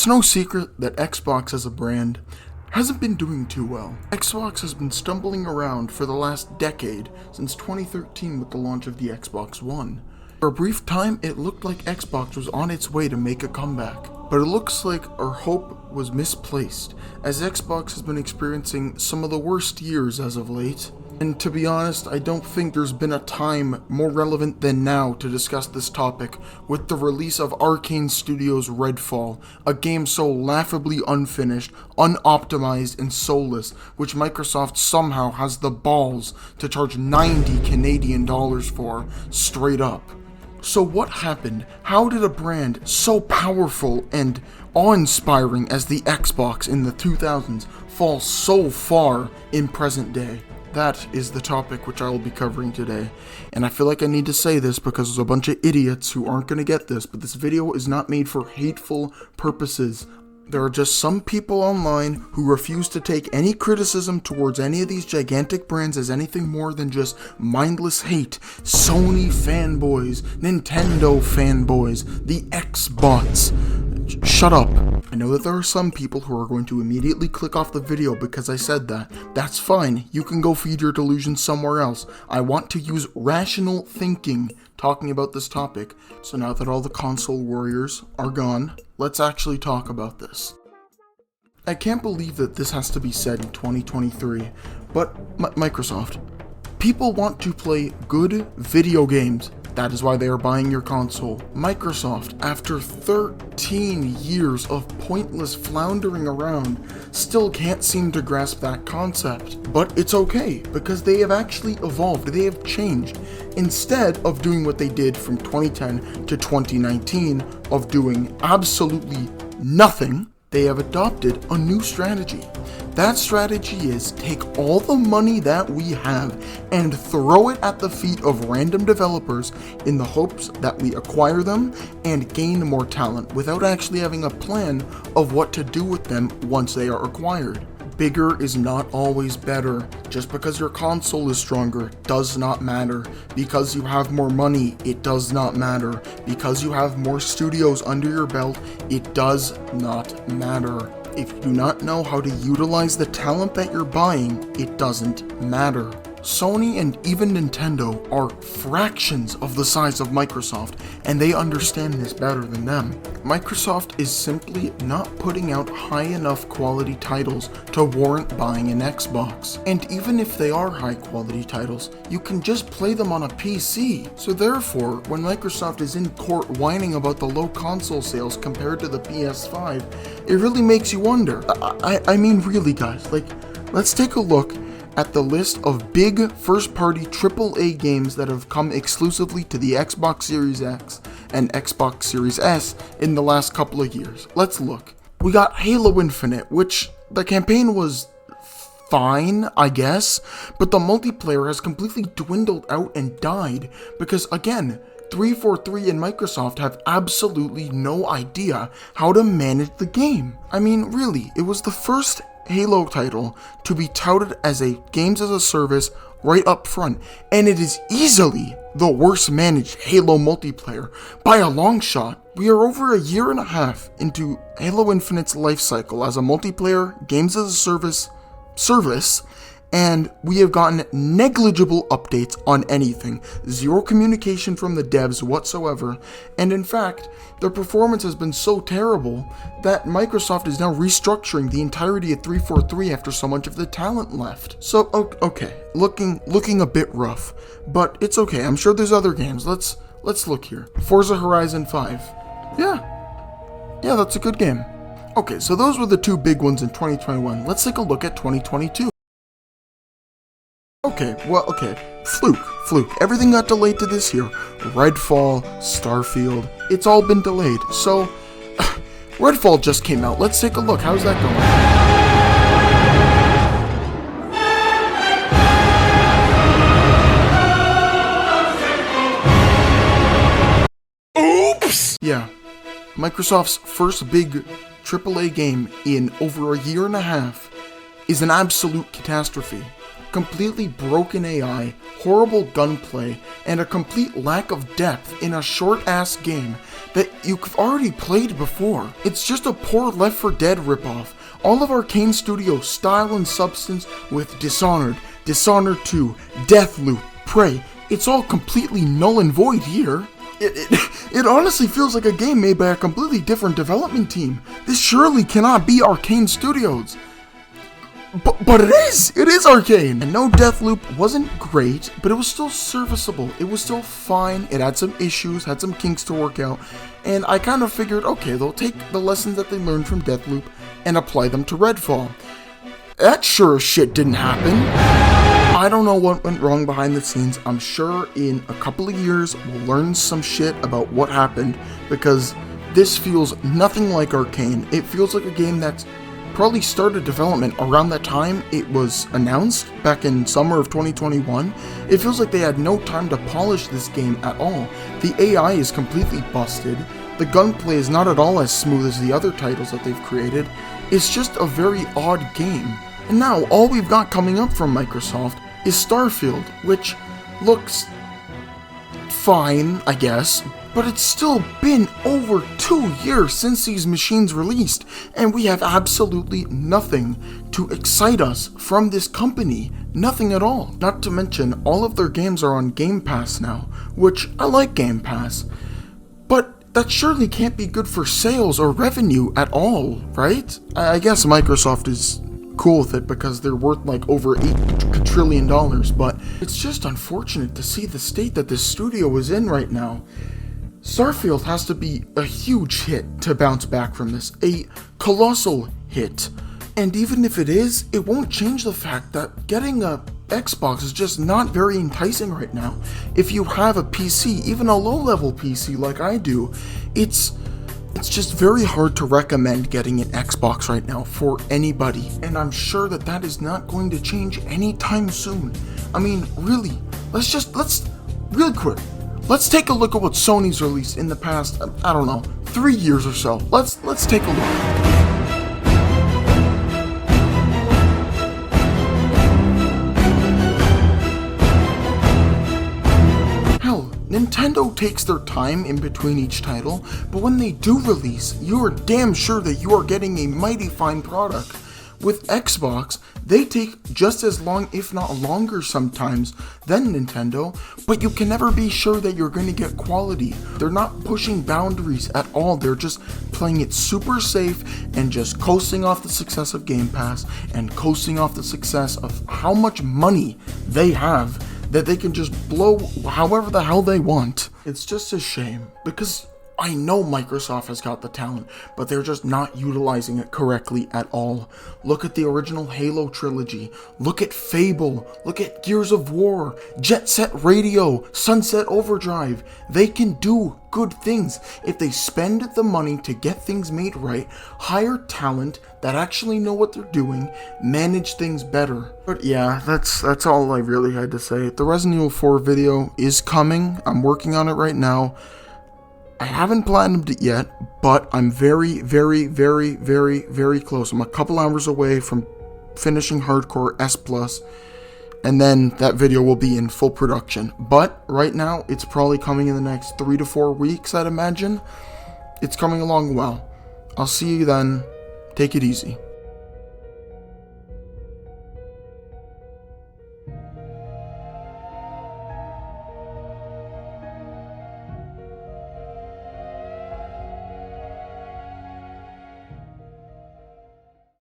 It's no secret that Xbox as a brand hasn't been doing too well. Xbox has been stumbling around for the last decade, since 2013 with the launch of the Xbox One. For a brief time, it looked like Xbox was on its way to make a comeback, but it looks like our hope was misplaced, as Xbox has been experiencing some of the worst years as of late. And to be honest, I don't think there's been a time more relevant than now to discuss this topic with the release of Arcane Studios' Redfall, a game so laughably unfinished, unoptimized, and soulless, which Microsoft somehow has the balls to charge 90 Canadian dollars for, straight up. So what happened? How did a brand so powerful and awe-inspiring as the Xbox in the 2000s fall so far in present day? That is the topic which I will be covering today, and I feel like I need to say this because there's a bunch of idiots who aren't going to get this, but this video is not made for hateful purposes. There are just some people online who refuse to take any criticism towards any of these gigantic brands as anything more than just mindless hate. Sony fanboys, Nintendo fanboys, the Xbots. Shut up. I know that there are some people who are going to immediately click off the video because I said that. That's fine. You can go feed your delusions somewhere else. I want to use rational thinking talking about this topic. So now that all the console warriors are gone, let's actually talk about this. I can't believe that this has to be said in 2023, but Microsoft, people want to play good video games. That is why they are buying your console. Microsoft, after 13 years of pointless floundering around, still can't seem to grasp that concept. But it's okay, because they have actually evolved, they have changed. Instead of doing what they did from 2010 to 2019, of doing absolutely nothing, they have adopted a new strategy. That strategy is take all the money that we have and throw it at the feet of random developers in the hopes that we acquire them and gain more talent without actually having a plan of what to do with them once they are acquired. Bigger is not always better. Just because your console is stronger does not matter. Because you have more money, it does not matter. Because you have more studios under your belt, it does not matter. If you do not know how to utilize the talent that you're buying, it doesn't matter. Sony and even Nintendo are fractions of the size of Microsoft, and they understand this better than them. Microsoft is simply not putting out high enough quality titles to warrant buying an Xbox. And even if they are high quality titles, you can just play them on a PC. So therefore, when Microsoft is in court whining about the low console sales compared to the PS5, it really makes you wonder. I mean really guys, let's take a look at the list of big first-party AAA games that have come exclusively to the Xbox Series X and Xbox Series S in the last couple of years. Let's look. We got Halo Infinite, which the campaign was fine, I guess, but the multiplayer has completely dwindled out and died because, again, 343 and Microsoft have absolutely no idea how to manage the game. I mean, really, it was the first Halo title to be touted as a games as a service right up front, and it is easily the worst managed Halo multiplayer by a long shot. We are over a year and a half into Halo Infinite's life cycle as a multiplayer games as a service, and we have gotten negligible updates on anything, zero communication from the devs whatsoever, and in fact, their performance has been so terrible that Microsoft is now restructuring the entirety of 343 after so much of the talent left. So, okay, looking a bit rough, but it's okay, I'm sure there's other games. Let's look here. Forza Horizon 5. Yeah, that's a good game. Okay, so those were the two big ones in 2021. Let's take a look at 2022. Okay, fluke. Everything got delayed to this year. Redfall, Starfield, it's all been delayed. So, Redfall just came out. Let's take a look. How's that going? Oops! Yeah, Microsoft's first big AAA game in over a year and a half is an absolute catastrophe. completely broken AI, horrible gunplay, and a complete lack of depth in a short-ass game that you've already played before. It's just a poor Left 4 Dead ripoff. All of Arcane Studios' style and substance with Dishonored, Dishonored 2, Deathloop, Prey, it's all completely null and void here. It honestly feels like a game made by a completely different development team. This surely cannot be Arcane Studios. But it is Arcane! And no, Deathloop wasn't great, but it was still serviceable. It was still fine. It had some issues, had some kinks to work out, and I kind of figured, okay, they'll take the lessons that they learned from Deathloop and apply them to Redfall. That sure as shit didn't happen. I don't know what went wrong behind the scenes. I'm sure in a couple of years we'll learn some shit about what happened, because this feels nothing like Arcane. It feels like a game that's probably started development around that time it was announced, back in summer of 2021. It feels like they had no time to polish this game at all. The AI is completely busted. The gunplay is not at all as smooth as the other titles that they've created. It's just a very odd game. And now all we've got coming up from Microsoft is Starfield, which looks fine, I guess, but it's still been over 2 years since these machines released, and we have absolutely nothing to excite us from this company. Nothing at all. Not to mention, all of their games are on Game Pass now, which I like Game Pass, but that surely can't be good for sales or revenue at all, right? I guess Microsoft is cool with it because they're worth like over $8 trillion, but it's just unfortunate to see the state that this studio is in right now. Starfield has to be a huge hit to bounce back from this, a colossal hit. And even if it is, it won't change the fact that getting a Xbox is just not very enticing right now. If you have a PC, even a low-level PC like I do, it's just very hard to recommend getting an Xbox right now for anybody. And I'm sure that that is not going to change anytime soon. I mean, really, really quick. Let's take a look at what Sony's released in the past, I don't know, 3 years or so. Let's take a look. Nintendo takes their time in between each title, but when they do release, you are damn sure that you are getting a mighty fine product. With Xbox, they take just as long, if not longer sometimes, than Nintendo, but you can never be sure that you're going to get quality. They're not pushing boundaries at all. They're just playing it super safe and just coasting off the success of Game Pass and coasting off the success of how much money they have that they can just blow however the hell they want. It's just a shame, because I know Microsoft has got the talent, but they're just not utilizing it correctly at all. Look at the original Halo trilogy, look at Fable, look at Gears of War, Jet Set Radio, Sunset Overdrive. They can do good things if they spend the money to get things made right, hire talent that actually know what they're doing, manage things better. But yeah, that's all I really had to say. The Resident Evil 4 video is coming. I'm working on it right now. I haven't platinumed it yet, but I'm very, very, very, very, very close. I'm a couple hours away from finishing Hardcore S+, and then that video will be in full production. But right now, it's probably coming in the next 3 to 4 weeks, I'd imagine. It's coming along well. I'll see you then. Take it easy.